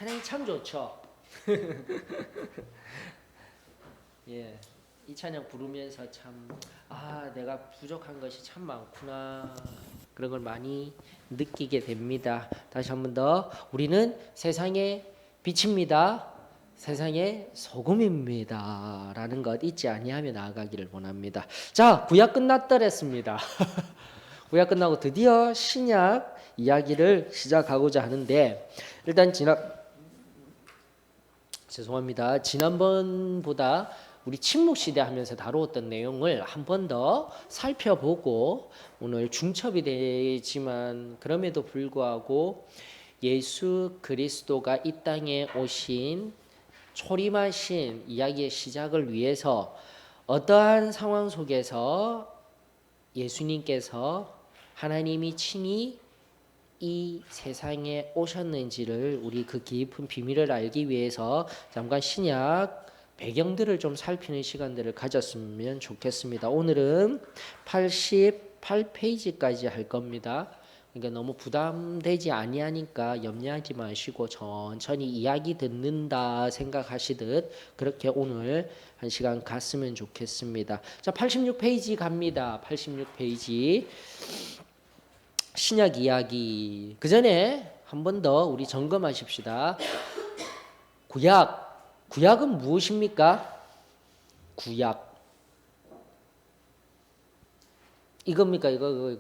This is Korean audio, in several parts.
찬양이 참 좋죠. 예, 이 찬양 부르면서 참, 내가 부족한 것이 참 많구나. 그런 걸 많이 느끼게 됩니다. 다시 한 번 더, 우리는 세상의 빛입니다. 세상의 소금입니다. 라는 것 잊지 아니하며 나아가기를 원합니다. 자, 구약 끝났더랬습니다. 구약 끝나고 드디어 신약 이야기를 시작하고자 하는데, 일단 죄송합니다. 지난번보다 우리 침묵시대 하면서 다루었던 내용을 한 번 더 살펴보고, 오늘 중첩이 되지만 그럼에도 불구하고 예수 그리스도가 이 땅에 오신 초림하신 이야기의 시작을 위해서 어떠한 상황 속에서 예수님께서 하나님이 친히 이 세상에 오셨는지를, 우리 그 깊은 비밀을 알기 위해서 잠깐 신약 배경들을 좀 살피는 시간들을 가졌으면 좋겠습니다. 오늘은 88페이지까지 할 겁니다. 그러니까 너무 부담되지 아니하니까 염려하지 마시고 천천히 이야기 듣는다 생각하시듯 그렇게 오늘 한 시간 갔으면 좋겠습니다. 자, 86페이지 갑니다. 86페이지. 신약 이야기. 그 전에 한 번 더 우리 점검하십시다. 구약은 무엇입니까? 구약. 이겁니까? 이거.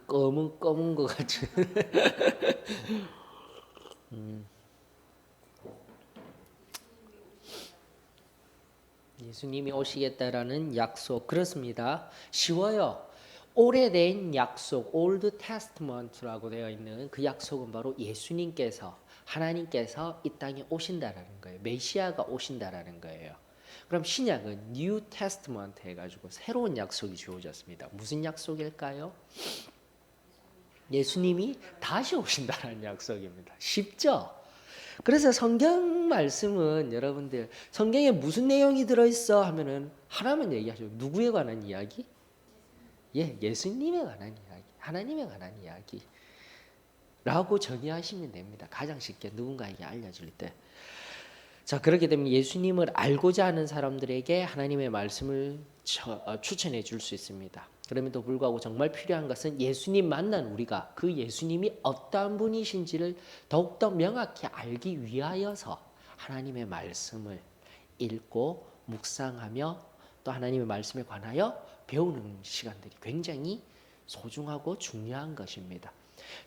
검은 거 같은. 예수님이 오시겠다라는 약속. 그렇습니다. 쉬워요. 오래된 약속, Old Testament라고 되어 있는 그 약속은 바로 예수님께서, 하나님께서 이 땅에 오신다라는 거예요. 메시아가 오신다라는 거예요. 그럼 신약은 New Testament 해가지고 새로운 약속이 주어졌습니다. 무슨 약속일까요? 예수님이 다시 오신다라는 약속입니다. 쉽죠? 그래서 성경 말씀은 여러분들 성경에 무슨 내용이 들어있어 하면은 하나만 얘기하죠. 누구에 관한 이야기? 예수님에 관한 이야기, 하나님에 관한 이야기라고 정의하시면 됩니다. 가장 쉽게 누군가에게 알려줄 때. 자, 그렇게 되면 예수님을 알고자 하는 사람들에게 하나님의 말씀을 추천해 줄 수 있습니다. 그럼에도 불구하고 정말 필요한 것은 예수님 만난 우리가 그 예수님이 어떠한 분이신지를 더욱더 명확히 알기 위하여서 하나님의 말씀을 읽고 묵상하며 또 하나님의 말씀에 관하여 배우는 시간들이 굉장히 소중하고 중요한 것입니다.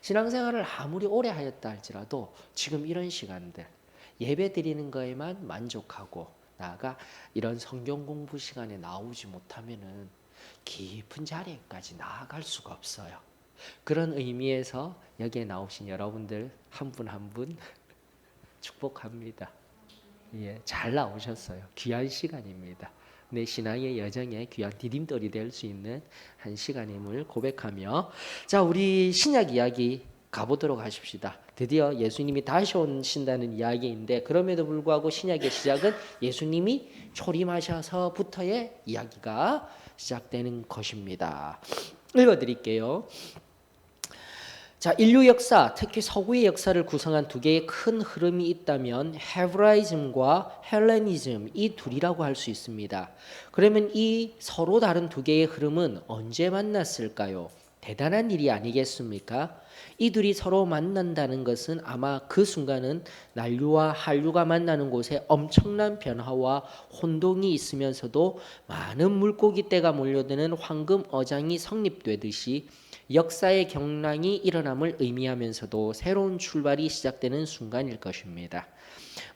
신앙생활을 아무리 오래 하였다 할지라도 지금 이런 시간들, 예배 드리는 거에만 만족하고 나아가 이런 성경 공부 시간에 나오지 못하면은 깊은 자리까지 나아갈 수가 없어요. 그런 의미에서 여기에 나오신 여러분들 한 분 한 분 축복합니다. 잘 나오셨어요. 귀한 시간입니다. 내 신앙의 여정에 귀한 디딤돌이 될 수 있는 한 시간임을 고백하며, 자, 우리 신약 이야기 가보도록 하십시다. 드디어 예수님이 다시 오신다는 이야기인데, 그럼에도 불구하고 신약의 시작은 예수님이 초림하셔서부터의 이야기가 시작되는 것입니다. 읽어드릴게요. 자, 인류 역사, 특히 서구의 역사를 구성한 두 개의 큰 흐름이 있다면 헤브라이즘과 헬레니즘, 이 둘이라고 할 수 있습니다. 그러면 이 서로 다른 두 개의 흐름은 언제 만났을까요? 대단한 일이 아니겠습니까? 이 둘이 서로 만난다는 것은 아마 그 순간은 난류와 한류가 만나는 곳에 엄청난 변화와 혼동이 있으면서도 많은 물고기 떼가 몰려드는 황금 어장이 성립되듯이 역사의 경랑이 일어남을 의미하면서도 새로운 출발이 시작되는 순간일 것입니다.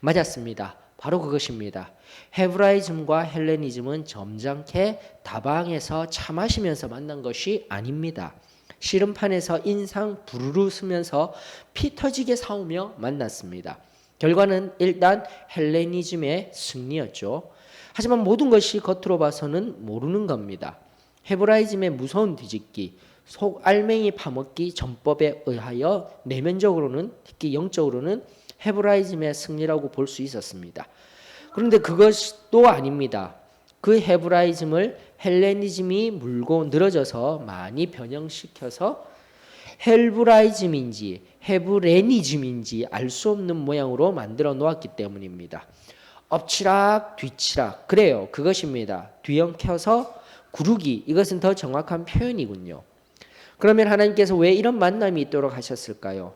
맞았습니다. 바로 그것입니다. 헤브라이즘과 헬레니즘은 점잖게 다방에서 차 마시면서 만난 것이 아닙니다. 씨름판에서 인상 부르르 쓰면서 피 터지게 싸우며 만났습니다. 결과는 일단 헬레니즘의 승리였죠. 하지만 모든 것이 겉으로 봐서는 모르는 겁니다. 헤브라이즘의 무서운 뒤집기, 속 알맹이 파먹기 전법에 의하여 내면적으로는, 특히 영적으로는 헤브라이즘의 승리라고 볼 수 있었습니다. 그런데 그것도 아닙니다. 그 헤브라이즘을 헬레니즘이 물고 늘어져서 많이 변형시켜서 헬브라이즘인지 헤브레니즘인지 알 수 없는 모양으로 만들어 놓았기 때문입니다. 엎치락 뒤치락 그래요. 그것입니다. 뒤엉켜서 구르기 이것은 더 정확한 표현이군요. 그러면 하나님께서 왜 이런 만남이 있도록 하셨을까요?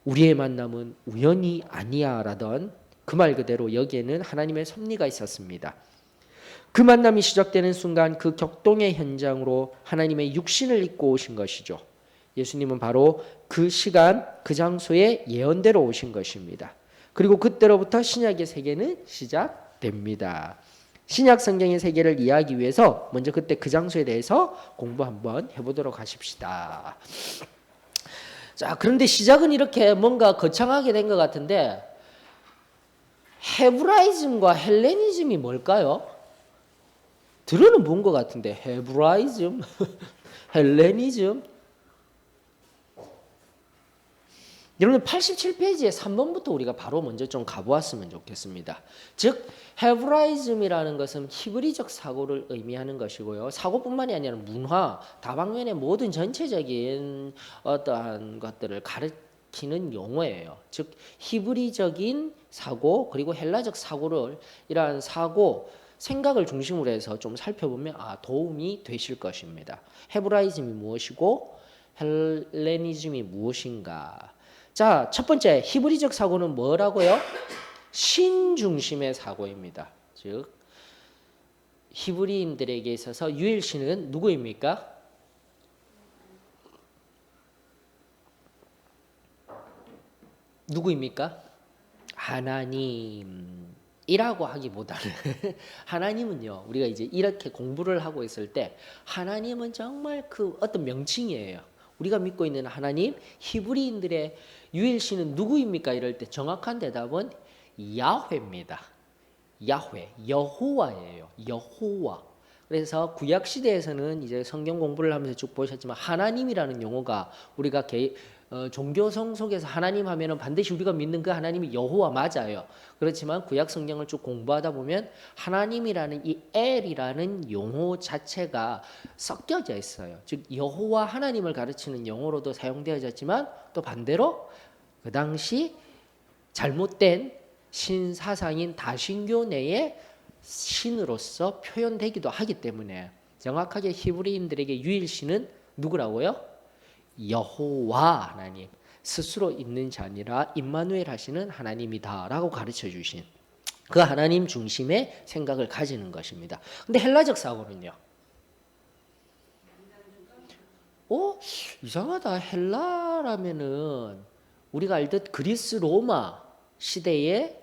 우리의 만남은 우연이 아니야 라던 그 말 그대로 여기에는 하나님의 섭리가 있었습니다. 그 만남이 시작되는 순간 그 격동의 현장으로 하나님의 육신을 입고 오신 것이죠. 예수님은 바로 그 시간 그 장소에 예언대로 오신 것입니다. 그리고 그때로부터 신약의 세계는 시작됩니다. 신약 성경의 세계를 이해하기 위해서 먼저 그때 그 장소에 대해서 공부 한번 해보도록 하십시다. 자, 그런데 시작은 이렇게 뭔가 거창하게 된 것 같은데 헤브라이즘과 헬레니즘이 뭘까요? 들어는 본 것 같은데 헤브라이즘, 헬레니즘. 여러분 87페이지에 3번부터 우리가 바로 먼저 좀 가보았으면 좋겠습니다. 즉 헤브라이즘이라는 것은 히브리적 사고를 의미하는 것이고요. 사고뿐만이 아니라 문화, 다방면의 모든 전체적인 어떠한 것들을 가리키는 용어예요. 즉 히브리적인 사고 그리고 헬라적 사고를 이러한 사고 생각을 중심으로 해서 좀 살펴보면 도움이 되실 것입니다. 헤브라이즘이 무엇이고 헬레니즘이 무엇인가? 자, 첫 번째 히브리적 사고는 뭐라고요? 신 중심의 사고입니다. 즉 히브리인들에게 있어서 유일신은 누구입니까? 누구입니까? 하나님이라고 하기보다는 하나님은요. 우리가 이제 이렇게 공부를 하고 있을 때 하나님은 정말 그 어떤 명칭이에요. 우리가 믿고 있는 하나님, 히브리인들의 유일신은 누구입니까? 이럴 때 정확한 대답은 야훼입니다. 야훼, 여호와예요. 여호와. 그래서 구약 시대에서는 이제 성경 공부를 하면서 쭉 보셨지만 하나님이라는 용어가 우리가 종교성 속에서 하나님 하면은 반드시 우리가 믿는 그 하나님이 여호와 맞아요. 그렇지만 구약 성경을 쭉 공부하다 보면 하나님이라는 이 엘이라는 용어 자체가 섞여져 있어요. 즉 여호와 하나님을 가르치는 용어로도 사용되어졌지만 또 반대로 그 당시 잘못된 신사상인 다신교 내에 신으로서 표현되기도 하기 때문에 정확하게 히브리인들에게 유일신은 누구라고요? 여호와 하나님, 스스로 있는 자 아니라 임마누엘 하시는 하나님이다라고 가르쳐 주신 그 하나님 중심의 생각을 가지는 것입니다. 근데 헬라적 사고는요? 이상하다. 헬라라면은 우리가 알듯 그리스 로마 시대의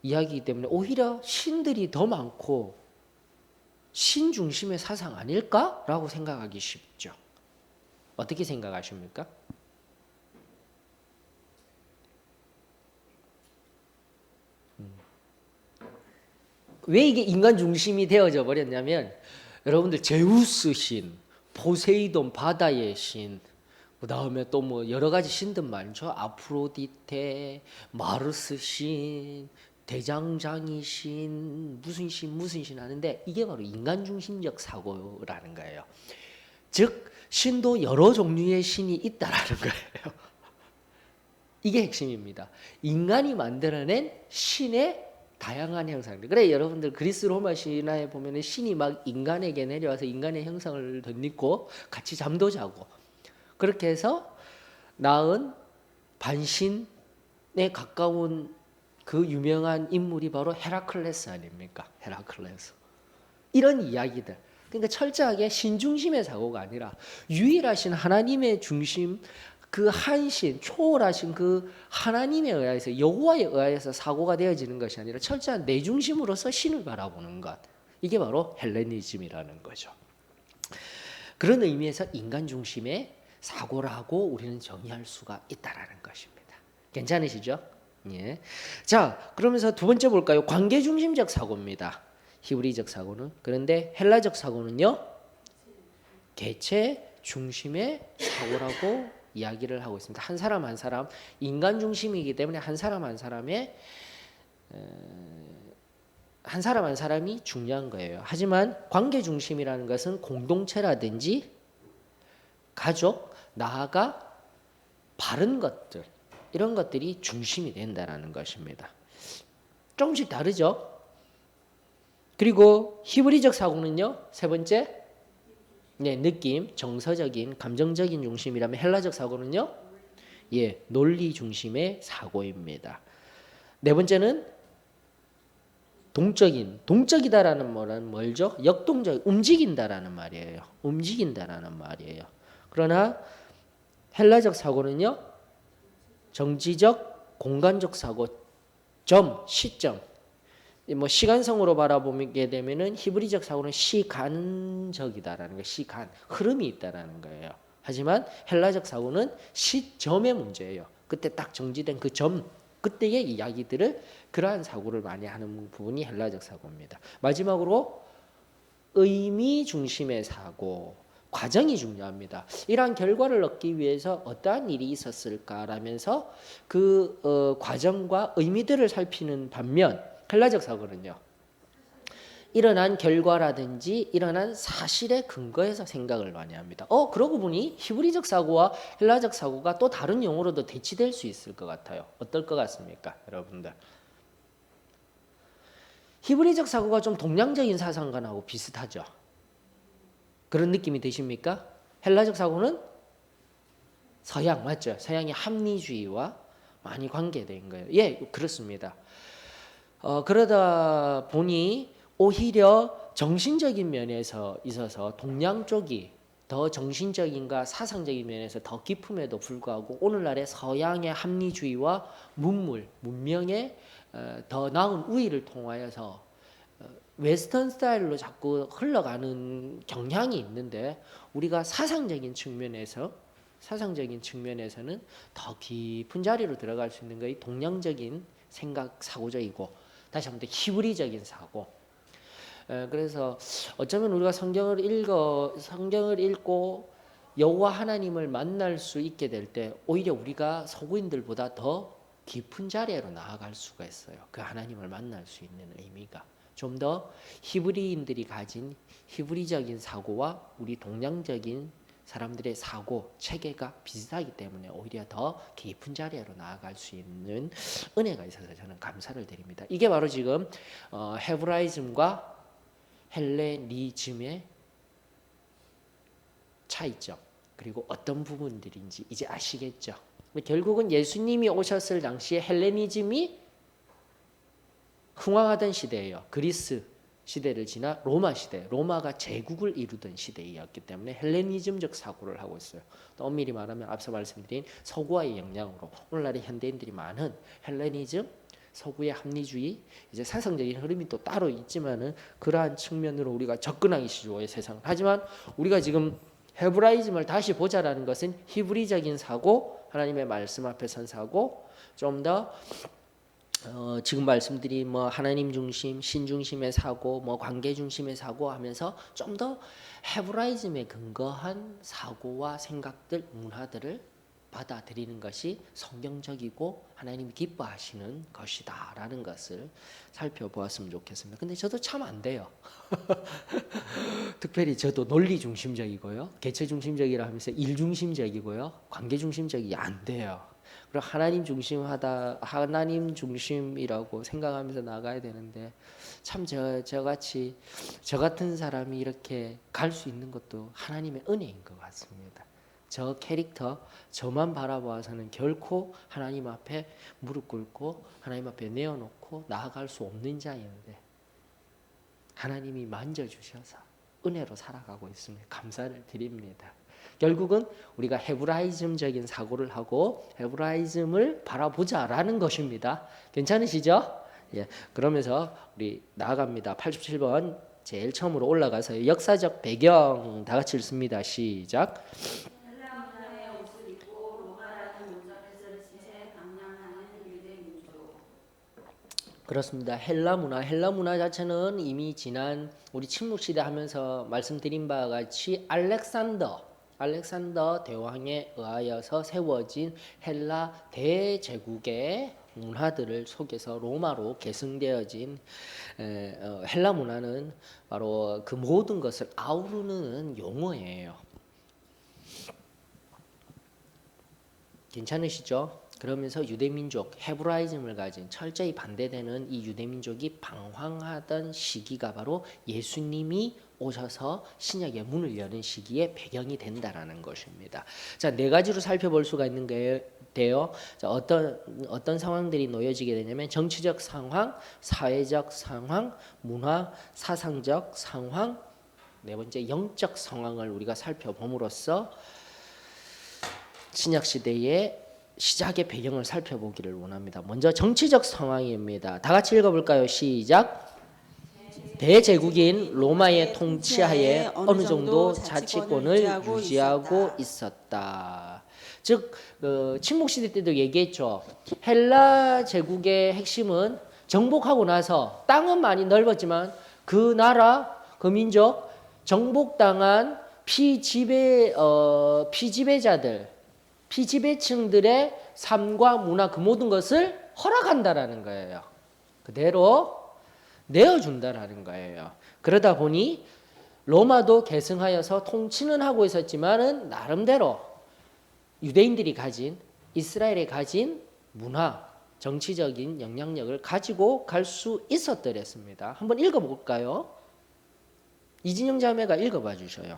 이야기이기 때문에 오히려 신들이 더 많고 신 중심의 사상 아닐까라고 생각하기 쉽죠. 어떻게 생각하십니까? 왜 이게 인간 중심이 되어져 버렸냐면 여러분들 제우스 신, 포세이돈 바다의 신, 그 다음에 또 뭐 여러 가지 신들 많죠. 아프로디테, 마르스 신, 대장장이 신, 무슨 신 하는데 이게 바로 인간 중심적 사고라는 거예요. 즉 신도 여러 종류의 신이 있다라는 거예요. 이게 핵심입니다. 인간이 만들어낸 신의 다양한 형상들. 그래 여러분들 그리스 로마 신화에 보면 신이 막 인간에게 내려와서 인간의 형상을 덧입고 같이 잠도 자고 그렇게 해서 낳은 반신에 가까운 그 유명한 인물이 바로 헤라클레스 아닙니까? 헤라클레스. 이런 이야기들. 그러니까 철저하게 신중심의 사고가 아니라 유일하신 하나님의 중심 그 한신 초월하신 그 하나님에 의해서 여호와에 의해서 사고가 되어지는 것이 아니라 철저한 내 중심으로서 신을 바라보는 것. 이게 바로 헬레니즘이라는 거죠. 그런 의미에서 인간 중심의 사고라고 우리는 정의할 수가 있다라는 것입니다. 괜찮으시죠? 예. 자, 그러면서 두 번째 볼까요? 관계 중심적 사고입니다. 히브리적 사고는. 그런데 헬라적 사고는요. 개체 중심의 사고라고 이야기를 하고 있습니다. 한 사람 한 사람 인간 중심이기 때문에 한 사람 한 사람이 중요한 거예요. 하지만 관계 중심이라는 것은 공동체라든지 가족, 나아가 바른 것들 이런 것들이 중심이 된다라는 것입니다. 조금씩 다르죠. 그리고 히브리적 사고는요. 세 번째, 네, 느낌, 정서적인, 감정적인 중심이라면 헬라적 사고는요. 예, 논리 중심의 사고입니다. 네 번째는 동적이다라는 말은 뭘죠? 역동적, 움직인다라는 말이에요. 움직인다라는 말이에요. 그러나 헬라적 사고는요. 정치적, 공간적 사고, 시점. 뭐 시간성으로 바라보게 되면은 히브리적 사고는 시간적이다라는 거, 시간 흐름이 있다라는 거예요. 하지만 헬라적 사고는 시점의 문제예요. 그때 딱 정지된 그 점, 그때의 이야기들을 그러한 사고를 많이 하는 부분이 헬라적 사고입니다. 마지막으로 의미 중심의 사고, 과정이 중요합니다. 이러한 결과를 얻기 위해서 어떠한 일이 있었을까라면서 그 과정과 의미들을 살피는 반면 헬라적 사고는요. 일어난 결과라든지 일어난 사실에 근거해서 생각을 많이 합니다. 그러고 보니 히브리적 사고와 헬라적 사고가 또 다른 용어로도 대치될 수 있을 것 같아요. 어떨 것 같습니까, 여러분들? 히브리적 사고가 좀 동양적인 사상관하고 비슷하죠. 그런 느낌이 드십니까? 헬라적 사고는 서양, 맞죠? 서양의 합리주의와 많이 관계된 거예요. 예, 그렇습니다. 그러다 보니 오히려 정신적인 면에서 있어서 동양 쪽이 더 정신적인가 사상적인 면에서 더 깊음에도 불구하고 오늘날의 서양의 합리주의와 문명의 더 나은 우위를 통하여서 웨스턴 스타일로 자꾸 흘러가는 경향이 있는데 우리가 사상적인 측면에서는 더 깊은 자리로 들어갈 수 있는 것이 동양적인 생각 사고적이고 다시 한번 히브리적인 사고. 그래서 어쩌면 우리가 성경을 읽고 여호와 하나님을 만날 수 있게 될 때 오히려 우리가 서구인들보다 더 깊은 자리로 나아갈 수가 있어요. 그 하나님을 만날 수 있는 의미가 좀 더 히브리인들이 가진 히브리적인 사고와 우리 동양적인 사람들의 사고 체계가 비슷하기 때문에 오히려 더 깊은 자리로 나아갈 수 있는 은혜가 있어서 저는 감사를 드립니다. 이게 바로 지금 헤브라이즘과 헬레니즘의 차이점, 그리고 어떤 부분들인지 이제 아시겠죠? 결국은 예수님이 오셨을 당시에 헬레니즘이 흥왕하던 시대예요. 그리스 시대를 지나 로마 시대, 로마가 제국을 이루던 시대였기 때문에 헬레니즘적 사고를 하고 있어요. 또 엄밀히 말하면 앞서 말씀드린 서구화의 영향으로 오늘날의 현대인들이 많은 헬레니즘, 서구의 합리주의, 이제 사상적인 흐름이 또 따로 있지만은 그러한 측면으로 우리가 접근하기 쉬워요, 세상. 하지만 우리가 지금 헤브라이즘을 다시 보자라는 것은 히브리적인 사고, 하나님의 말씀 앞에 선 사고, 좀더 지금 말씀드린 뭐 하나님 중심, 신 중심의 사고, 뭐 관계 중심의 사고 하면서 좀 더 헤브라이즘에 근거한 사고와 생각들, 문화들을 받아들이는 것이 성경적이고 하나님이 기뻐하시는 것이다라는 것을 살펴보았으면 좋겠습니다. 근데 저도 참 안 돼요. 특별히 저도 논리 중심적이고요, 개체 중심적이라 하면서 일 중심적이고요, 관계 중심적이 안 돼요. 그리고 하나님 중심이라고 생각하면서 나가야 되는데 참 저 같은 사람이 이렇게 갈 수 있는 것도 하나님의 은혜인 것 같습니다. 저 캐릭터 저만 바라봐서는 결코 하나님 앞에 무릎 꿇고 하나님 앞에 내어놓고 나아갈 수 없는 자였는데 하나님이 만져주셔서 은혜로 살아가고 있습니다. 감사를 드립니다. 결국은 우리가 헤브라이즘적인 사고를 하고 헤브라이즘을 바라보자라는 것입니다. 괜찮으시죠? 예, 그러면서 우리 나아갑니다. 87번 제일 처음으로 올라가서 역사적 배경 다 같이 읽습니다. 시작. 그렇습니다. 헬라 문화 자체는 이미 지난 우리 침묵 시대 하면서 말씀드린 바와 같이 알렉산더 대왕에 의하여서 세워진 헬라 대제국의 문화들을 속에서 로마로 계승되어진 헬라 문화는 바로 그 모든 것을 아우르는 용어예요. 괜찮으시죠? 그러면서 유대민족, 헤브라이즘을 가진 철저히 반대되는 이 유대민족이 방황하던 시기가 바로 예수님이 오셔서 신약의 문을 여는 시기의 배경이 된다라는 것입니다. 자, 네 가지로 살펴볼 수가 있는 게요. 자, 어떤 상황들이 놓여지게 되냐면 정치적 상황, 사회적 상황, 문화, 사상적 상황, 네 번째 영적 상황을 우리가 살펴봄으로써 신약 시대의 시작의 배경을 살펴보기를 원합니다. 먼저 정치적 상황입니다. 다 같이 읽어볼까요? 시작. 대제국인 로마의 통치하에 어느 정도 자치권을 유지하고 있었다. 즉 침묵 시대 때도 얘기했죠. 헬라 제국의 핵심은 정복하고 나서 땅은 많이 넓었지만 그 나라, 그 민족 정복당한 피지배자들, 피지배층들의 삶과 문화 그 모든 것을 허락한다라는 거예요. 그대로 내어준다라는 거예요. 그러다 보니 로마도 계승하여서 통치는 하고 있었지만은 나름대로 유대인들이 가진 이스라엘이 가진 문화, 정치적인 영향력을 가지고 갈 수 있었더랬습니다. 한번 읽어볼까요? 이진영 자매가 읽어봐 주셔요.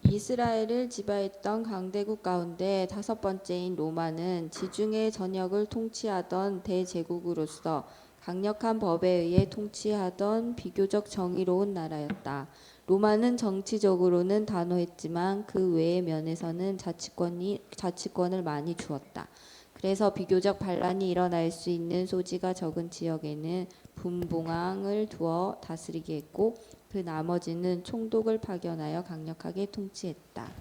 이스라엘을 지배했던 강대국 가운데 다섯 번째인 로마는 지중해 전역을 통치하던 대제국으로서 강력한 법에 의해 통치하던 비교적 정의로운 나라였다. 로마는 정치적으로는 단호했지만 그 외의 면에서는 자치권을 많이 주었다. 그래서 비교적 반란이 일어날 수 있는 소지가 적은 지역에는 분봉왕을 두어 다스리게 했고 그 나머지는 총독을 파견하여 강력하게 통치했다.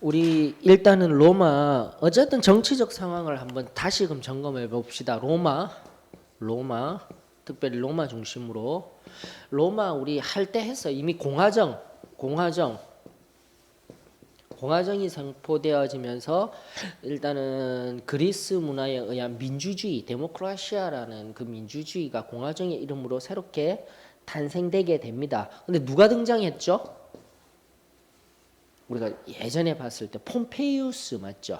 우리 일단은 로마 어쨌든 정치적 상황을 한번 다시금 점검해 봅시다. 로마 특별히 로마 중심으로 로마 우리 할 때 했어. 이미 공화정이 선포되어지면서 일단은 그리스 문화에 의한 민주주의, 데모크라시아라는 그 민주주의가 공화정의 이름으로 새롭게 탄생되게 됩니다. 근데 누가 등장했죠? 우리가 예전에 봤을 때 폼페이우스 맞죠?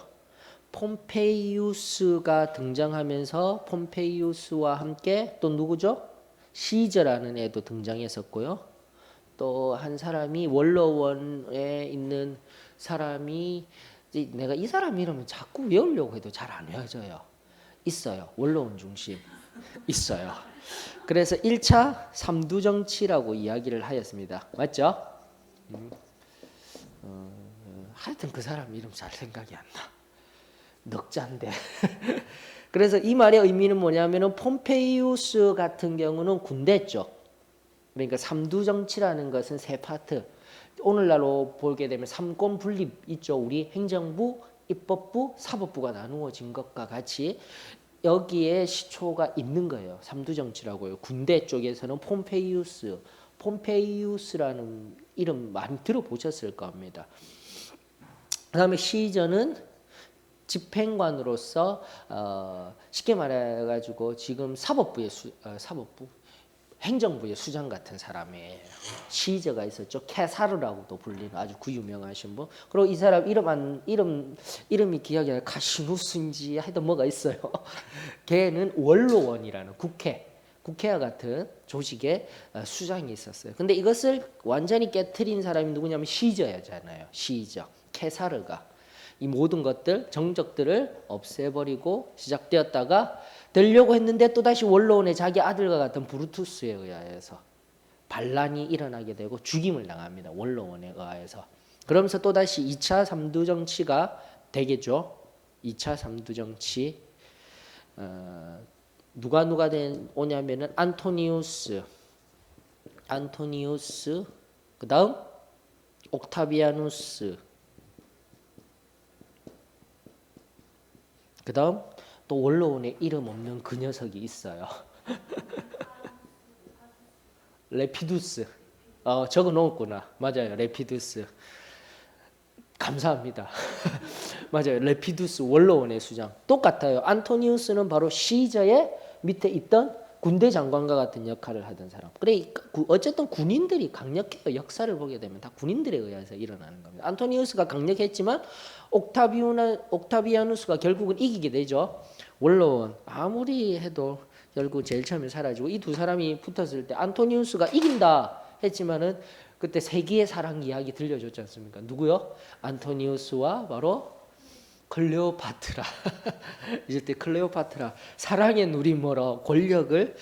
폼페이우스가 등장하면서 폼페이우스와 함께 또 누구죠? 시저라는 애도 등장했었고요. 또 한 사람이 원로원에 있는 사람이 내가 이 사람 이름은 자꾸 외우려고 해도 잘 안 외워져요. 있어요. 원로원 중심 있어요. 그래서 1차 삼두정치라고 이야기를 하였습니다. 맞죠? 하여튼 그 사람 이름 잘 생각이 안 나. 넉자인데. 그래서 이 말의 의미는 뭐냐면은 폼페이우스 같은 경우는 군대 쪽. 그러니까 삼두정치라는 것은 세 파트. 오늘날로 보게 되면 삼권 분립 있죠. 우리 행정부, 입법부, 사법부가 나누어진 것과 같이 여기에 시초가 있는 거예요. 삼두정치라고요. 군대 쪽에서는 폼페이우스라는 이름 많이 들어보셨을 겁니다. 그 다음에 시저는 집행관으로서 쉽게 말해가지고 지금 사법부의 행정부의 수장 같은 사람이에요. 시저가 있었죠. 케사르라고도 불리는 아주 그 유명하신 분. 그리고 이 사람 이름이 기억이 안 나요. 카시누스인지 하여튼 뭐가 있어요. 걔는 원로원이라는 국회와 같은 조직의 수장이 있었어요. 근데 이것을 완전히 깨트린 사람이 누구냐면 시저였잖아요. 시저. 케사르가 이 모든 것들 정적들을 없애버리고 시작되었다가 되려고 했는데 또다시 원로원의 자기 아들과 같은 브루투스에 의하여서 반란이 일어나게 되고 죽임을 당합니다. 원로원에 의하여서. 그러면서 또다시 2차 삼두정치가 되겠죠. 2차 삼두정치 누가 오냐면은 안토니우스 그 다음 옥타비아누스 그 다음 또 원로원에 이름 없는 그 녀석이 있어요. 레피두스. 적어 놓았구나. 맞아요. 레피두스. 감사합니다. 맞아요. 레피두스 원로원의 수장. 똑같아요. 안토니우스는 바로 시저의 밑에 있던 군대 장관과 같은 역할을 하던 사람. 그래 어쨌든 군인들이 강력해요. 역사를 보게 되면 다 군인들에 의해서 일어나는 겁니다. 안토니우스가 강력했지만 옥타비아누스가 결국은 이기게 되죠. 원로원 아무리 해도 결국 제일 처음에 사라지고 이 두 사람이 붙었을 때 안토니우스가 이긴다 했지만은 그때 세기의 사랑 이야기 들려줬지 않습니까? 누구요? 안토니우스와 바로 클레오파트라. 이때 클레오파트라 사랑의 누리모로 권력을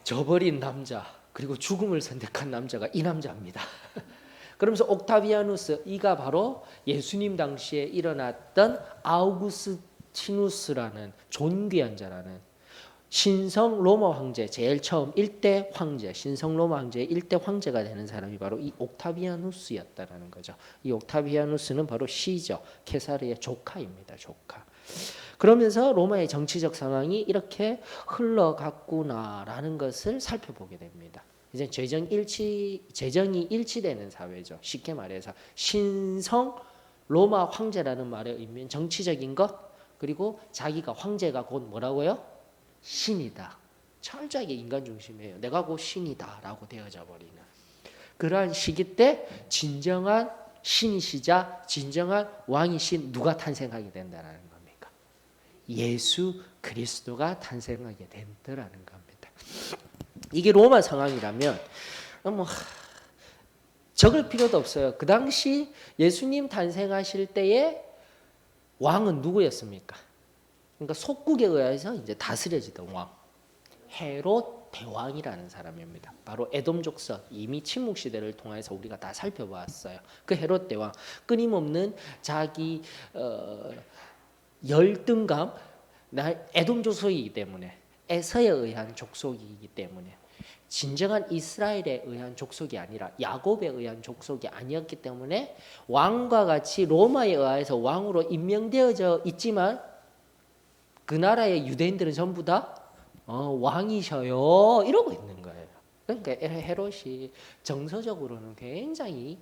저버린 남자 그리고 죽음을 선택한 남자가 이 남자입니다. 그러면서 옥타비아누스 이가 바로 예수님 당시에 일어났던 아우구스티누스라는 존귀한 자라는 신성 로마 황제 제일 처음 1대 황제 신성 로마 황제의 1대 황제가 되는 사람이 바로 이 옥타비아누스였다라는 거죠. 이 옥타비아누스는 바로 시저 케사르의 조카입니다. 조카. 그러면서 로마의 정치적 상황이 이렇게 흘러갔구나라는 것을 살펴보게 됩니다. 이제 재정이 일치되는 사회죠. 쉽게 말해서 신성 로마 황제라는 말의 의미는 정치적인 것 그리고 자기가 황제가 곧 뭐라고요? 신이다. 철저하게 인간 중심이에요. 내가 곧 신이다라고 되어져 버리는 그러한 시기 때 진정한 신이시자 진정한 왕이신 누가 탄생하게 된다는 겁니까? 예수 그리스도가 탄생하게 된다라는 겁니다. 이게 로마 상황이라면 뭐 적을 필요도 없어요. 그 당시 예수님 탄생하실 때의 왕은 누구였습니까? 그러니까 속국에 의해서 이제 다스려지던 왕 헤롯 대왕이라는 사람입니다. 바로 에돔 족속 이미 침묵 시대를 통해서 우리가 다 살펴봤어요. 그 헤롯 대왕 끊임없는 자기 열등감 에돔 족속이기 때문에 에서에 의한 족속이기 때문에 진정한 이스라엘에 의한 족속이 아니라 야곱에 의한 족속이 아니었기 때문에 왕과 같이 로마에 의해서 왕으로 임명되어져 있지만 그 나라의 유대인들은 전부 다 왕이셔요 이러고 있는 거예요. 그러니까 헤롯이 정서적으로는 굉장히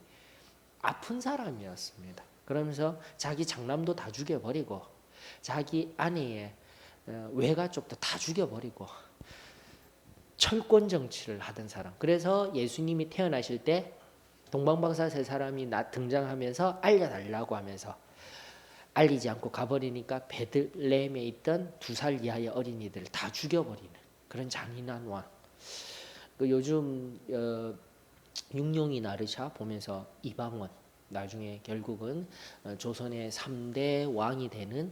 아픈 사람이었습니다. 그러면서 자기 장남도 다 죽여버리고 자기 아내의 외가 쪽도 다 죽여버리고 철권 정치를 하던 사람. 그래서 예수님이 태어나실 때 동방박사 세 사람이 등장하면서 알려달라고 하면서 알리지 않고 가버리니까 베들레헴에 있던 2살 이하의 어린이들 다 죽여버리는 그런 잔인한 왕. 요즘 육룡이 나르샤 보면서 이방원 나중에 결국은 조선의 3대 왕이 되는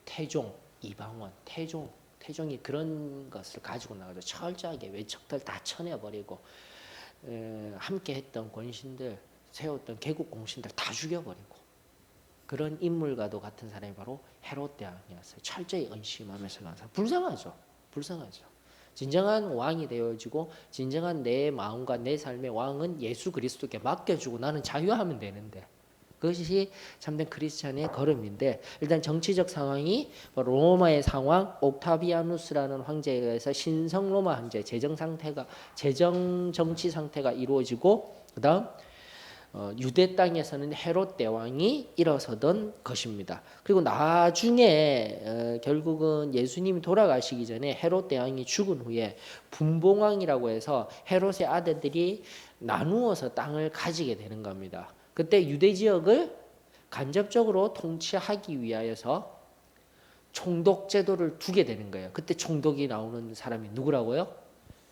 태종 이방원 태종이 그런 것을 가지고 나가서 철저하게 외척들 다 쳐내버리고 함께했던 권신들 세웠던 개국 공신들 다 죽여버리고 그런 인물과도 같은 사람이 바로 헤롯 대왕이었어요. 철저히 은심하면서 간 사람. 불쌍하죠. 진정한 왕이 되어지고 진정한 내 마음과 내 삶의 왕은 예수 그리스도께 맡겨주고 나는 자유하면 되는데 그것이 참된 크리스찬의 걸음인데 일단 정치적 상황이 로마의 상황 옥타비아누스라는 황제에 의해서 신성 로마 황제 재정 정치 상태가 이루어지고 그다음 유대 땅에서는 헤롯 대왕이 일어서던 것입니다. 그리고 나중에 결국은 예수님이 돌아가시기 전에 헤롯 대왕이 죽은 후에 분봉왕이라고 해서 헤롯의 아들들이 나누어서 땅을 가지게 되는 겁니다. 그때 유대 지역을 간접적으로 통치하기 위하여서 총독 제도를 두게 되는 거예요. 그때 총독이 나오는 사람이 누구라고요?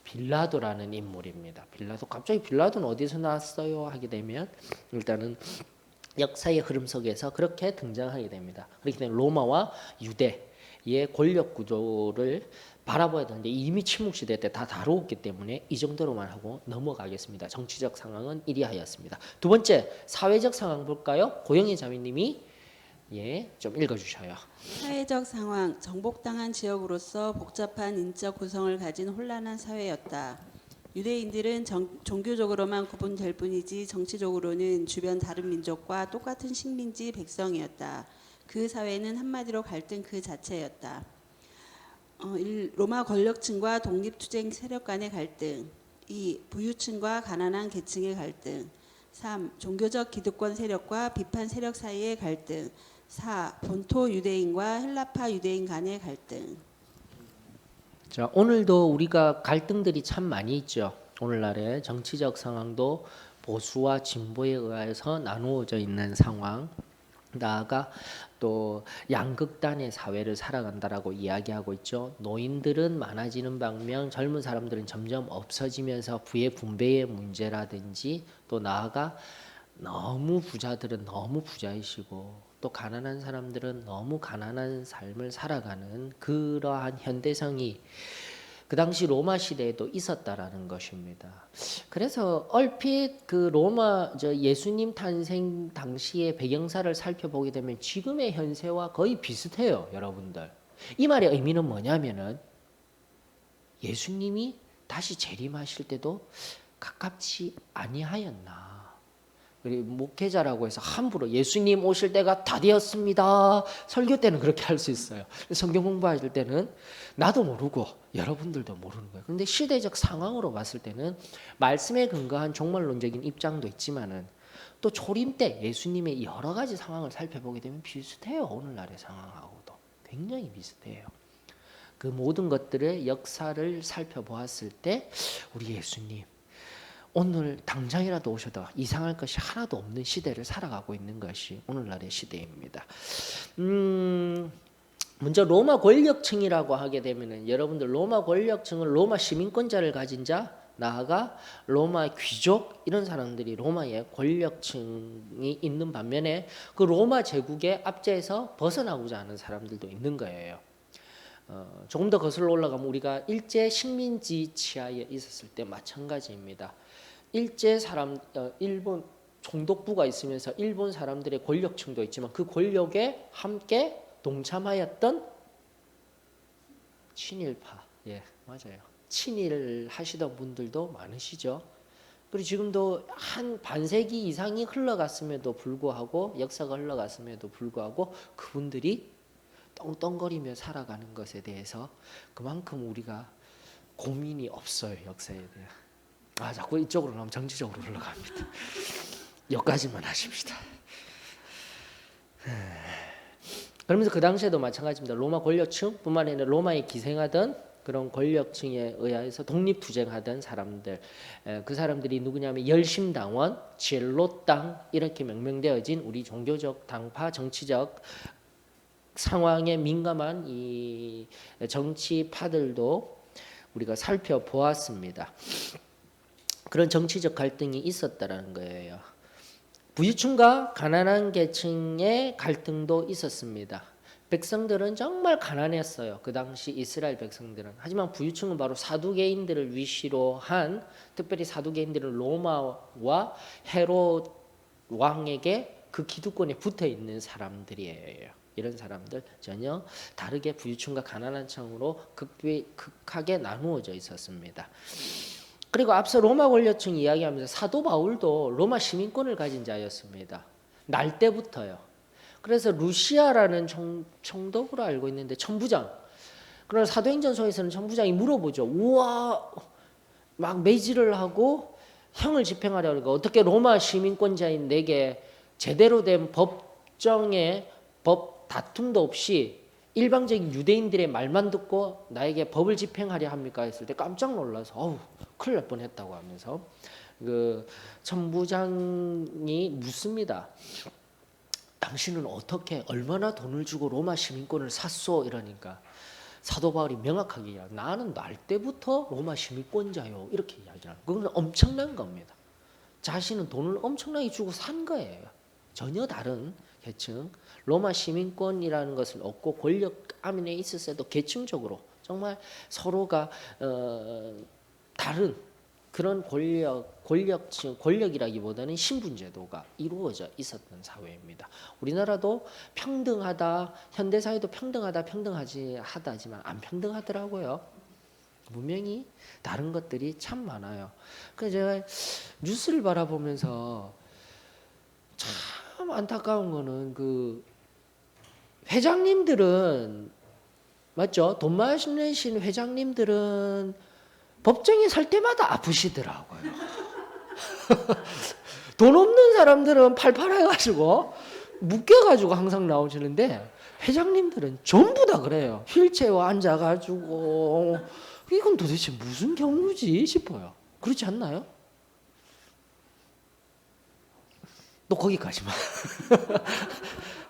빌라도라는 인물입니다. 갑자기 빌라도는 어디서 나왔어요? 하게 되면 일단은 역사의 흐름 속에서 그렇게 등장하게 됩니다. 그렇기 때문에 로마와 유대의 권력 구조를 바라봐야 되는데 이미 침묵 시대 때 다 다루었기 때문에 이 정도로만 하고 넘어가겠습니다. 정치적 상황은 이리하였습니다. 두 번째 사회적 상황 볼까요? 고영희 자매님이 좀 읽어주셔요. 사회적 상황, 정복당한 지역으로서 복잡한 인적 구성을 가진 혼란한 사회였다. 유대인들은 종교적으로만 구분될 뿐이지 정치적으로는 주변 다른 민족과 똑같은 식민지 백성이었다. 그 사회는 한마디로 갈등 그 자체였다. 1. 로마 권력층과 독립투쟁 세력 간의 갈등. 2. 부유층과 가난한 계층의 갈등. 3. 종교적 기득권 세력과 비판 세력 사이의 갈등. 4. 본토 유대인과 헬라파 유대인 간의 갈등. 자, 오늘도 우리가 갈등들이 참 많이 있죠. 오늘날의 정치적 상황도 보수와 진보에 의해서 나누어져 있는 상황. 나아가 또 양극단의 사회를 살아간다라고 이야기하고 있죠. 노인들은 많아지는 반면 젊은 사람들은 점점 없어지면서 부의 분배의 문제라든지 또 나아가 너무 부자들은 너무 부자이시고 또 가난한 사람들은 너무 가난한 삶을 살아가는 그러한 현대성이 그 당시 로마 시대에도 있었다라는 것입니다. 그래서 얼핏 그 로마 예수님 탄생 당시의 배경사를 살펴보게 되면 지금의 현세와 거의 비슷해요, 여러분들. 이 말의 의미는 뭐냐면은 예수님이 다시 재림하실 때도 가깝지 아니하였나. 그리고 목회자라고 해서 함부로 예수님 오실 때가 다 되었습니다. 설교 때는 그렇게 할 수 있어요. 성경 공부할 때는 나도 모르고 여러분들도 모르는 거예요. 그런데 시대적 상황으로 봤을 때는 말씀에 근거한 종말론적인 입장도 있지만은 또 초림 때 예수님의 여러 가지 상황을 살펴보게 되면 비슷해요. 오늘날의 상황하고도 굉장히 비슷해요. 그 모든 것들의 역사를 살펴보았을 때 우리 예수님 오늘 당장이라도 오셔도 이상할 것이 하나도 없는 시대를 살아가고 있는 것이 오늘날의 시대입니다. 먼저 로마 권력층이라고 하게 되면은 여러분들 로마 권력층은 로마 시민권자를 가진 자, 나아가 로마 귀족 이런 사람들이 로마의 권력층이 있는 반면에 그 로마 제국의 압제에서 벗어나고자 하는 사람들도 있는 거예요. 조금 더 거슬러 올라가면 우리가 일제 식민지 치하에 있었을 때 마찬가지입니다. 일제 사람 일본 총독부가 있으면서 일본 사람들의 권력층도 있지만 그 권력에 함께 동참하였던 친일파, 예 맞아요. 친일 하시던 분들도 많으시죠. 그리고 지금도 한 반세기 이상이 흘러갔음에도 불구하고 역사가 흘러갔음에도 불구하고 그분들이 떵떵거리며 살아가는 것에 대해서 그만큼 우리가 고민이 없어요. 역사에 대해. 자꾸 이쪽으로 나오면 정치적으로 흘러갑니다. 여기까지만 하십시다. 그러면서 그 당시에도 마찬가지입니다. 로마 권력층뿐만 아니라 로마에 기생하던 그런 권력층에 의해서 독립투쟁하던 사람들, 그 사람들이 누구냐면 열심당원, 젤로당 이렇게 명명되어진 우리 종교적 당파, 정치적 상황에 민감한 이 정치파들도 우리가 살펴보았습니다. 그런 정치적 갈등이 있었다라는 거예요. 부유층과 가난한 계층의 갈등도 있었습니다. 백성들은 정말 가난했어요. 그 당시 이스라엘 백성들은. 하지만 부유층은 바로 사두개인들을 위시로 한, 특별히 사두개인들은 로마와 헤롯 왕에게 그 기득권에 붙어 있는 사람들이에요. 이런 사람들 전혀 다르게 부유층과 가난한 층으로 극하게 나누어져 있었습니다. 그리고 앞서 로마 권력층 이야기하면서 사도 바울도 로마 시민권을 가진 자였습니다. 날 때부터요. 그래서 루시아라는 총독으로 알고 있는데 천부장. 그러나 사도행전서에서는 천부장이 물어보죠. 우와, 막 매질을 하고 형을 집행하려고 하니까 어떻게 로마 시민권자인 내게 제대로 된 법정의 법 다툼도 없이 일방적인 유대인들의 말만 듣고 나에게 법을 집행하려 합니까? 했을 때 깜짝 놀라서 큰일 날 뻔했다고 하면서 그 천부장이 묻습니다. 당신은 어떻게 얼마나 돈을 주고 로마 시민권을 샀소? 이러니까 사도 바울이 명확하게 나는 날 때부터 로마 시민권자요 이렇게 이야기하는 그건 엄청난 겁니다. 자신은 돈을 엄청나게 주고 산 거예요. 전혀 다른 계층 로마 시민권이라는 것을 얻고 권력 안에 있었어도 계층적으로 정말 서로가 다른 그런 권력이라기보다는 신분제도가 이루어져 있었던 사회입니다. 우리나라도 평등하다, 현대사회도 평등하다지만 안 평등하더라고요. 분명히 다른 것들이 참 많아요. 그래서 제가 뉴스를 바라보면서 참 안타까운 거는 그 회장님들은 맞죠? 돈 많으신 회장님들은 법정에 설 때마다 아프시더라고요. 돈 없는 사람들은 팔팔해가지고 묶여가지고 항상 나오시는데 회장님들은 전부 다 그래요. 휠체어 앉아가지고 이건 도대체 무슨 경우지 싶어요. 그렇지 않나요? 또 거기까지만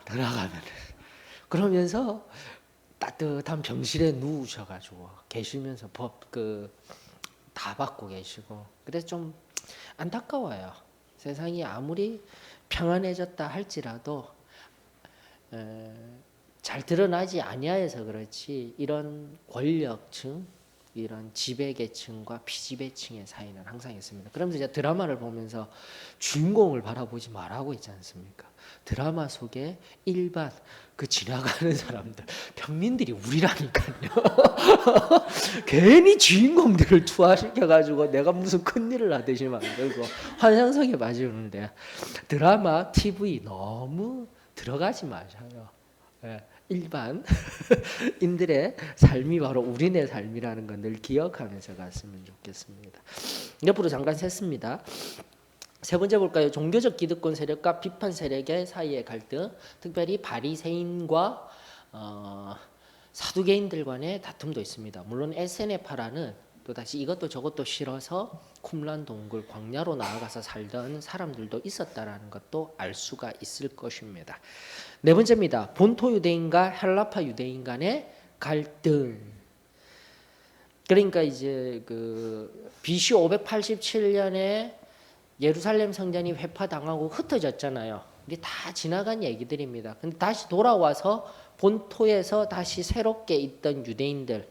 들어가면 그러면서 따뜻한 병실에 누우셔가지고 계시면서 법 다 받고 계시고 그래서 좀 안타까워요. 세상이 아무리 평안해졌다 할지라도 잘 드러나지 아니하여서 그렇지 이런 권력층, 이런 지배계층과 피지배층의 사이는 항상 있습니다. 그러면서 이제 드라마를 보면서 주인공을 바라보지 말라고 있지 않습니까? 드라마 속에 일반 그 지나가는 사람들, 평민들이 우리라니까요. 괜히 주인공들을 투하시켜가지고 내가 무슨 큰일을 하듯이 만들고 환상석에 빠지는데 드라마, TV 너무 들어가지 마셔요. 예, 일반인들의 삶이 바로 우리네 삶이라는 건 늘 기억하면서 갔으면 좋겠습니다. 옆으로 잠깐 샜습니다. 세 번째 볼까요? 종교적 기득권 세력과 비판 세력의 사이의 갈등, 특별히 바리새인과 사두개인들 간의 다툼도 있습니다. 물론 에세네파라는 또다시 이것도 저것도 싫어서 쿰란 동굴 광야로 나아가서 살던 사람들도 있었다라는 것도 알 수가 있을 것입니다. 네 번째입니다. 본토 유대인과 헬라파 유대인 간의 갈등. 그러니까 이제 그 BC 587년에 예루살렘 성전이 회파당하고 흩어졌잖아요. 이게 다 지나간 얘기들입니다. 근데 다시 돌아와서 본토에서 다시 새롭게 있던 유대인들,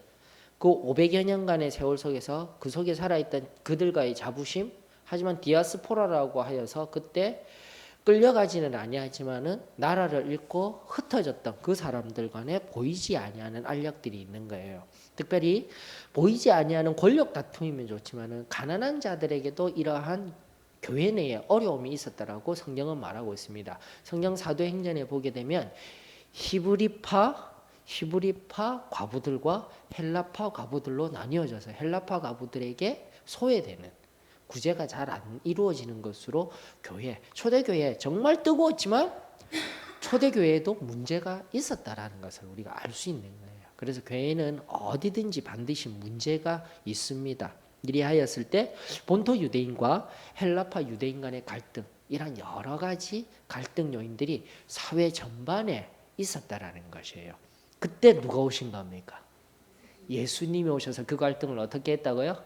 그 500여 년간의 세월 속에서 그 속에 살아있던 그들과의 자부심, 하지만 디아스포라라고 하여서 그때 끌려가지는 아니하지만은 나라를 잃고 흩어졌던 그 사람들 간에 보이지 아니하는 알력들이 있는 거예요. 특별히 보이지 아니하는 권력 다툼이면 좋지만은 가난한 자들에게도 이러한 교회 내에 어려움이 있었다라고 성경은 말하고 있습니다. 성경 사도행전에 보게 되면 히브리파 과부들과 헬라파 과부들로 나뉘어져서 헬라파 과부들에게 소외되는 구제가 잘 안 이루어지는 것으로 초대교회 정말 뜨거웠지만 초대교회에도 문제가 있었다라는 것을 우리가 알 수 있는 거예요. 그래서 교회는 어디든지 반드시 문제가 있습니다. 이리하였을 때 본토 유대인과 헬라파 유대인 간의 갈등, 이런 여러 가지 갈등 요인들이 사회 전반에 있었다라는 것이에요. 그때 누가 오신 겁니까? 예수님이 오셔서 그 갈등을 어떻게 했다고요?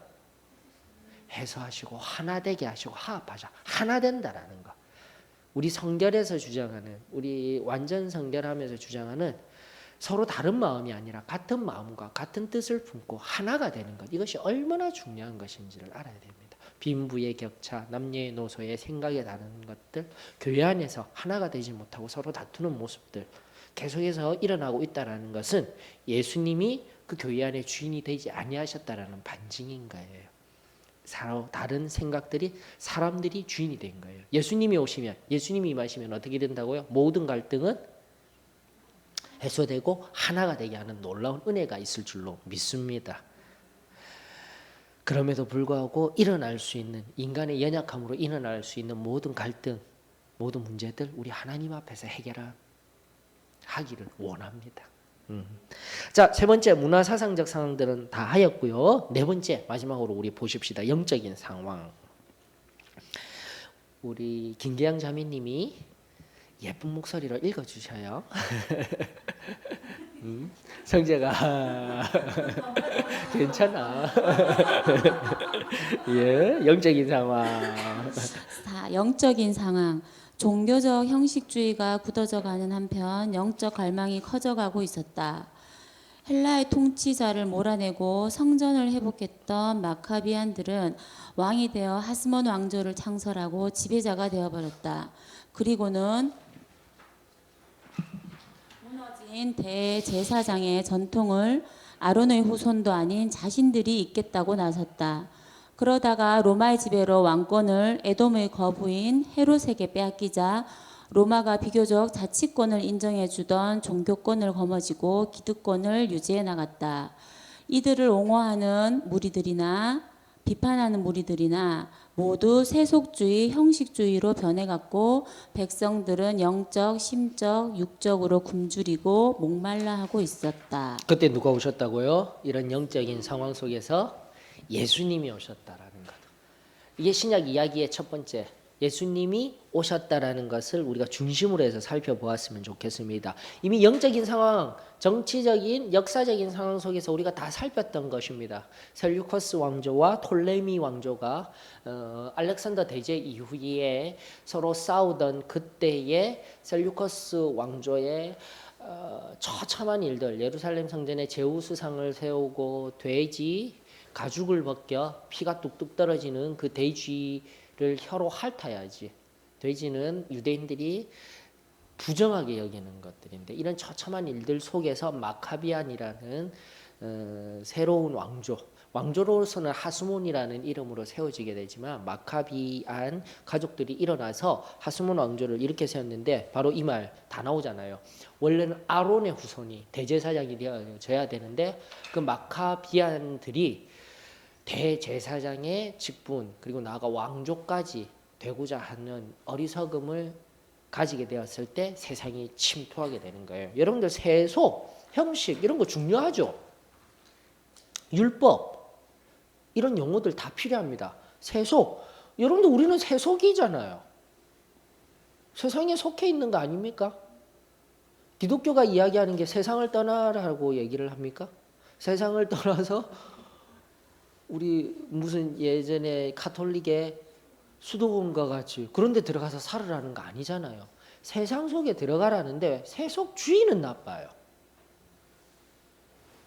해소하시고 하나 되게 하시고 화합하자. 하나 된다라는 거. 우리 성결에서 주장하는, 우리 완전 성결하면서 주장하는 서로 다른 마음이 아니라 같은 마음과 같은 뜻을 품고 하나가 되는 것. 이것이 얼마나 중요한 것인지를 알아야 됩니다. 빈부의 격차, 남녀의 노소의 생각에 다른 것들, 교회 안에서 하나가 되지 못하고 서로 다투는 모습들 계속해서 일어나고 있다는 것은 예수님이 그 교회 안에 주인이 되지 아니하셨다라는 반증인 거예요. 서로 다른 생각들이 사람들이 주인이 된 거예요. 예수님이 오시면, 예수님이 임하시면 어떻게 된다고요? 모든 갈등은 해소되고 하나가 되게 하는 놀라운 은혜가 있을 줄로 믿습니다. 그럼에도 불구하고 일어날 수 있는, 인간의 연약함으로 일어날 수 있는 모든 갈등, 모든 문제들 우리 하나님 앞에서 해결하기를 원합니다. 자, 세 번째 문화사상적 상황들은 다 하였고요. 네 번째 마지막으로 우리 보십시다. 영적인 상황. 우리 김계양 자매님이 예쁜 목소리로 읽어주셔요. 성재가 괜찮아. 예, 영적인 상황. 4. 영적인 상황. 종교적 형식주의가 굳어져가는 한편 영적 갈망이 커져가고 있었다. 헬라의 통치자를 몰아내고 성전을 회복했던 마카비안들은 왕이 되어 하스몬 왕조를 창설하고 지배자가 되어버렸다. 그리고는 무너진 대제사장의 전통을 아론의 후손도 아닌 자신들이 잇겠다고 나섰다. 그러다가 로마의 지배로 왕권을 에돔의 거부인 헤롯에게 빼앗기자 로마가 비교적 자치권을 인정해주던 종교권을 거머쥐고 기득권을 유지해 나갔다. 이들을 옹호하는 무리들이나 비판하는 무리들이나 모두 세속주의, 형식주의로 변해갔고 백성들은 영적, 심적, 육적으로 굶주리고 목말라 하고 있었다. 그때 누가 오셨다고요? 이런 영적인 상황 속에서 예수님이 오셨다라는 것. 이게 신약 이야기의 첫 번째, 예수님이 오셨다라는 것을 우리가 중심으로 해서 살펴보았으면 좋겠습니다. 이미 영적인 상황, 정치적인, 역사적인 상황 속에서 우리가 다 살폈던 것입니다. 셀류커스 왕조와 톨레미 왕조가 알렉산더 대제 이후에 서로 싸우던 그때의 셀류커스 왕조의 처참한 일들, 예루살렘 성전에 제우스상을 세우고 돼지 가죽을 벗겨 피가 뚝뚝 떨어지는 그 돼지를 혀로 핥아야지. 돼지는 유대인들이 부정하게 여기는 것들인데 이런 처참한 일들 속에서 마카비안이라는 새로운 왕조로서는 하스몬이라는 이름으로 세워지게 되지만 마카비안 가족들이 일어나서 하스몬 왕조를 이렇게 세웠는데 바로 이 말 다 나오잖아요. 원래는 아론의 후손이 대제사장이 되어져야 되는데 그 마카비안들이 대제사장의 직분 그리고 나아가 왕조까지 되고자 하는 어리석음을 가지게 되었을 때 세상이 침투하게 되는 거예요. 여러분들 세속, 형식 이런 거 중요하죠. 율법 이런 용어들 다 필요합니다. 세속, 여러분들 우리는 세속이잖아요. 세상에 속해 있는 거 아닙니까? 기독교가 이야기하는 게 세상을 떠나라고 얘기를 합니까? 세상을 떠나서 우리 무슨 예전에 가톨릭의 수도원과 같이 그런 데 들어가서 살으라는 거 아니잖아요. 세상 속에 들어가라는데 세속주의는 나빠요.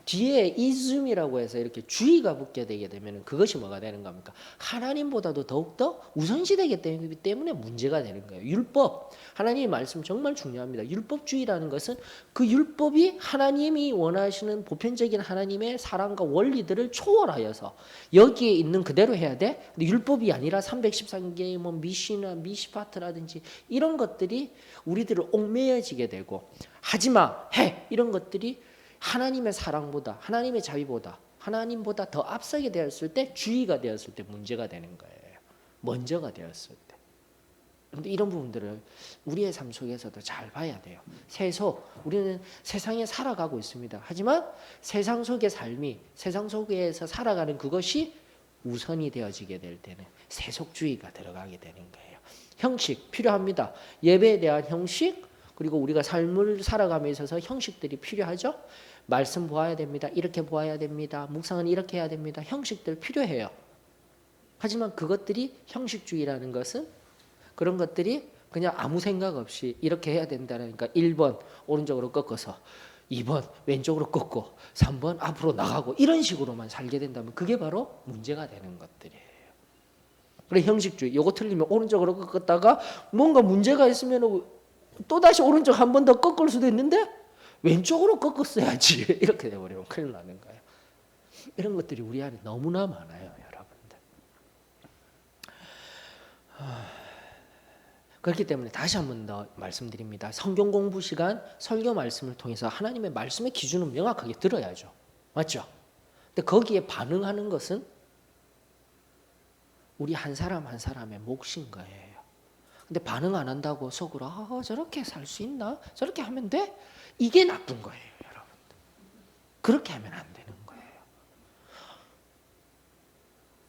뒤에 이즘이라고 해서 이렇게 주의가 붙게 되게 되면 그것이 뭐가 되는 겁니까? 하나님보다도 더욱더 우선시되기 때문에 문제가 되는 거예요. 율법, 하나님의 말씀 정말 중요합니다. 율법주의라는 것은 그 율법이 하나님이 원하시는 보편적인 하나님의 사랑과 원리들을 초월하여서 여기에 있는 그대로 해야 돼. 근데 율법이 아니라 313개의 뭐 미시나 미시파트라든지 이런 것들이 우리들을 얽매여지게 되고 하지마, 해 이런 것들이 하나님의 사랑보다 하나님의 자비보다 하나님보다 더 앞서게 되었을 때 주의가 되었을 때 문제가 되는 거예요. 먼저가 되었을 때. 그런데 이런 부분들을 우리의 삶 속에서도 잘 봐야 돼요. 세속, 우리는 세상에 살아가고 있습니다. 하지만 세상 속의 삶이 세상 속에서 살아가는 그것이 우선이 되어지게 될 때는 세속주의가 들어가게 되는 거예요. 형식 필요합니다. 예배에 대한 형식 그리고 우리가 삶을 살아감에 있어서 형식들이 필요하죠. 말씀 보아야 됩니다. 이렇게 보아야 됩니다. 묵상은 이렇게 해야 됩니다. 형식들 필요해요. 하지만 그것들이 형식주의라는 것은 그런 것들이 그냥 아무 생각 없이 이렇게 해야 된다니까 1번 오른쪽으로 꺾어서 2번 왼쪽으로 꺾고 3번 앞으로 나가고 이런 식으로만 살게 된다면 그게 바로 문제가 되는 것들이에요. 그래 형식주의 요거 틀리면 오른쪽으로 꺾었다가 뭔가 문제가 있으면 또다시 오른쪽 한 번 더 꺾을 수도 있는데 왼쪽으로 꺾었어야지 이렇게 돼버리면 큰일 나는 거예요. 이런 것들이 우리 안에 너무나 많아요. 여러분들. 그렇기 때문에 다시 한 번 더 말씀드립니다. 성경 공부 시간 설교 말씀을 통해서 하나님의 말씀의 기준은 명확하게 들어야죠. 맞죠? 근데 거기에 반응하는 것은 우리 한 사람 한 사람의 몫인 거예요. 근데 반응 안 한다고 속으로 저렇게 살 수 있나? 저렇게 하면 돼? 이게 나쁜 거예요, 여러분들. 그렇게 하면 안 되는 거예요.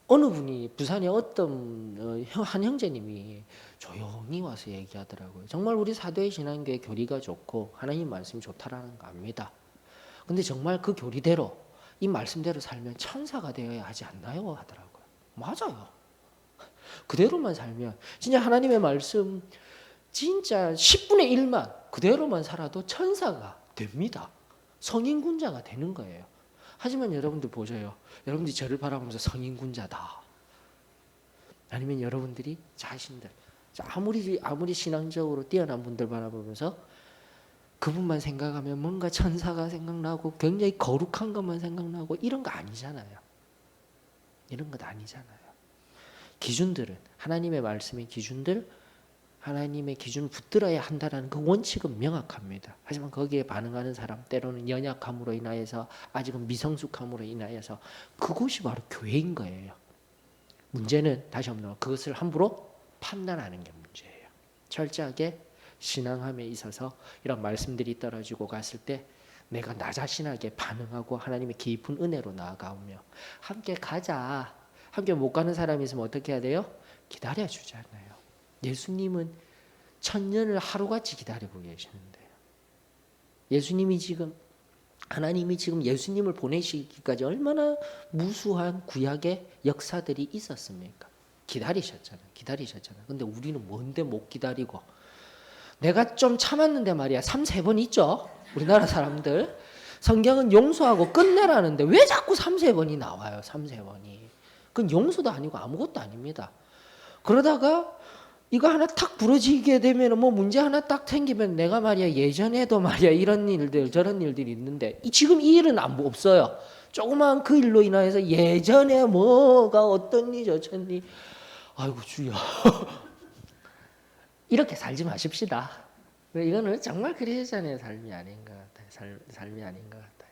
어느 분이 부산에 어떤 한 형제님이 조용히 와서 얘기하더라고요. 정말 우리 사도의 신앙교회 교리가 좋고 하나님 말씀이 좋다라는 거 압니다. 근데 정말 그 교리대로 이 말씀대로 살면 천사가 되어야 하지 않나요? 하더라고요. 맞아요. 그대로만 살면 진짜 하나님의 말씀 진짜 10분의 1만 그대로만 살아도 천사가 됩니다. 성인군자가 되는 거예요. 하지만 여러분들 보세요. 여러분들이 저를 바라보면서 성인군자다. 아니면 여러분들이 자신들 아무리 신앙적으로 뛰어난 분들 바라보면서 그분만 생각하면 뭔가 천사가 생각나고 굉장히 거룩한 것만 생각나고 이런 거 아니잖아요. 이런 것 아니잖아요. 기준들은 하나님의 말씀의 기준들 하나님의 기준을 붙들어야 한다는 그 원칙은 명확합니다. 하지만 거기에 반응하는 사람 때로는 연약함으로 인하여서 아직은 미성숙함으로 인하여서 그것이 바로 교회인 거예요. 문제는 다시 한번 그것을 함부로 판단하는 게 문제예요. 철저하게 신앙함에 있어서 이런 말씀들이 떨어지고 갔을 때 내가 나 자신에게 반응하고 하나님의 깊은 은혜로 나아가며 함께 가자. 함께 못 가는 사람이 있으면 어떻게 해야 돼요? 기다려 주잖아요. 예수님은 천년을 하루같이 기다리고 계시는데요. 예수님이 지금 하나님이 지금 예수님을 보내시기까지 얼마나 무수한 구약의 역사들이 있었습니까? 기다리셨잖아요. 근데 우리는 뭔데 못 기다리고 내가 좀 참았는데 말이야. 3-4번 있죠? 우리나라 사람들. 성경은 용서하고 끝내라는데 왜 자꾸 3-4번이 나와요? 3-4번이. 그건 용서도 아니고 아무것도 아닙니다. 그러다가 이거 하나 탁 부러지게 되면 뭐 문제 하나 딱 생기면 내가 말이야 예전에도 말이야 이런 일들 저런 일들이 있는데 지금 이 일은 없어요. 조그만 그 일로 인하여서 예전에 뭐가 어떤 일 저천 일 아이고 주여 이렇게 살지 마십시다. 이거는 정말 그러잖아요. 삶이 아닌 것 같아요. 삶이 아닌 것 같아요.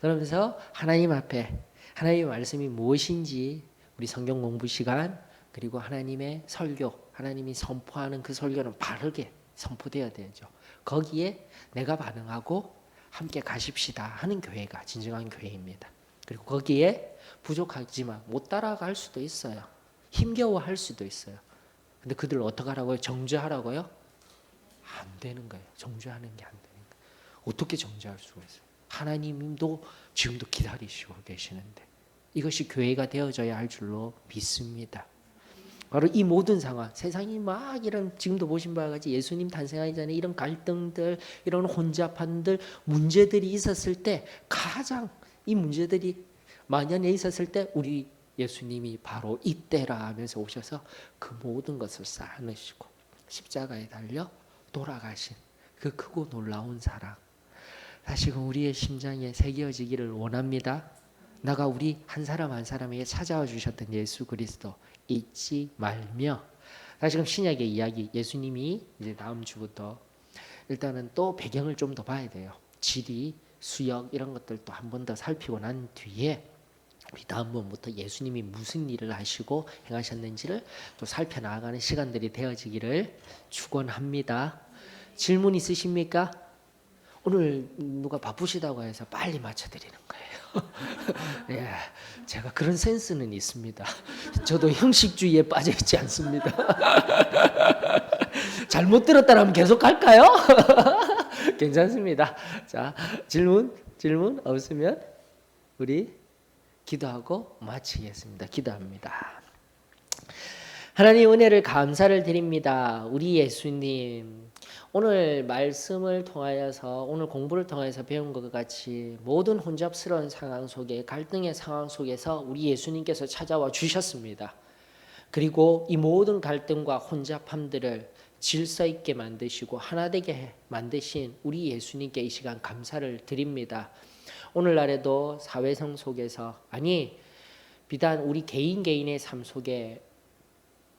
그러면서 하나님 앞에 하나님의 말씀이 무엇인지 우리 성경 공부 시간 그리고 하나님의 설교 하나님이 선포하는 그 설교는 바르게 선포되어야 되죠. 거기에 내가 반응하고 함께 가십시다 하는 교회가 진정한 교회입니다. 그리고 거기에 부족하지만 못 따라갈 수도 있어요. 힘겨워할 수도 있어요. 근데 그들을 어떻게 하라고요? 정죄하라고요? 안 되는 거예요. 정죄하는 게 안 되는 거예요. 어떻게 정죄할 수가 있어요? 하나님도 지금도 기다리시고 계시는데 이것이 교회가 되어져야 할 줄로 믿습니다. 바로 이 모든 상황, 세상이 막 이런 지금도 보신 바와 같이 예수님 탄생하기 전에 이런 갈등들, 이런 혼잡함들, 문제들이 있었을 때 가장 이 문제들이 만연해 있었을 때 우리 예수님이 바로 이때라 하면서 오셔서 그 모든 것을 쌓아내시고 십자가에 달려 돌아가신 그 크고 놀라운 사랑 다시금 우리의 심장에 새겨지기를 원합니다. 나가 우리 한 사람 한 사람에게 찾아와 주셨던 예수 그리스도 잊지 말며 다시금 신약의 이야기 예수님이 이제 다음 주부터 일단은 또 배경을 좀 더 봐야 돼요. 지리, 수역 이런 것들도 한 번 더 살피고 난 뒤에 우리 다음번부터 예수님이 무슨 일을 하시고 행하셨는지를 또 살펴나가는 시간들이 되어지기를 축원합니다. 질문 있으십니까? 오늘 누가 바쁘시다고 해서 빨리 맞춰드리는 거예요. 예, 제가 그런 센스는 있습니다. 저도 형식주의에 빠져있지 않습니다. 잘못 들었다면 계속 갈까요? 괜찮습니다. 자, 질문 없으면 우리 기도하고 마치겠습니다. 기도합니다. 하나님 은혜를 감사를 드립니다. 우리 예수님 오늘 말씀을 통하여서 오늘 공부를 통해서 배운 것 같이 모든 혼잡스러운 상황 속에 갈등의 상황 속에서 우리 예수님께서 찾아와 주셨습니다. 그리고 이 모든 갈등과 혼잡함들을 질서 있게 만드시고 하나 되게 만드신 우리 예수님께 이 시간 감사를 드립니다. 오늘날에도 사회성 속에서 아니 비단 우리 개인의 삶 속에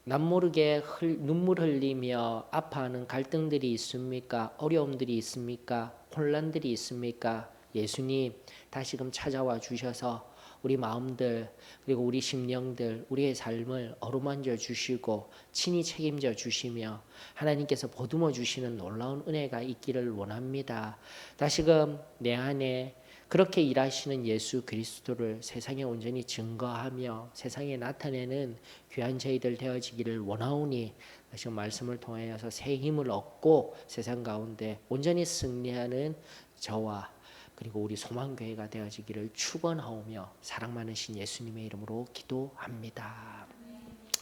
남모르게 눈물 흘리며 아파하는 갈등들이 있습니까? 어려움들이 있습니까? 혼란들이 있습니까? 예수님 다시금 찾아와 주셔서 우리 마음들 그리고 우리 심령들 우리의 삶을 어루만져 주시고 친히 책임져 주시며 하나님께서 보듬어 주시는 놀라운 은혜가 있기를 원합니다. 다시금 내 안에 그렇게 일하시는 예수 그리스도를 세상에 온전히 증거하며 세상에 나타내는 귀한 저희들 되어지기를 원하오니 다시 말씀을 통하여서 새 힘을 얻고 세상 가운데 온전히 승리하는 저와 그리고 우리 소망교회가 되어지기를 축원하오며 사랑 많으신 예수님의 이름으로 기도합니다.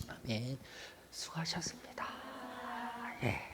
아멘. 수고하셨습니다. 예.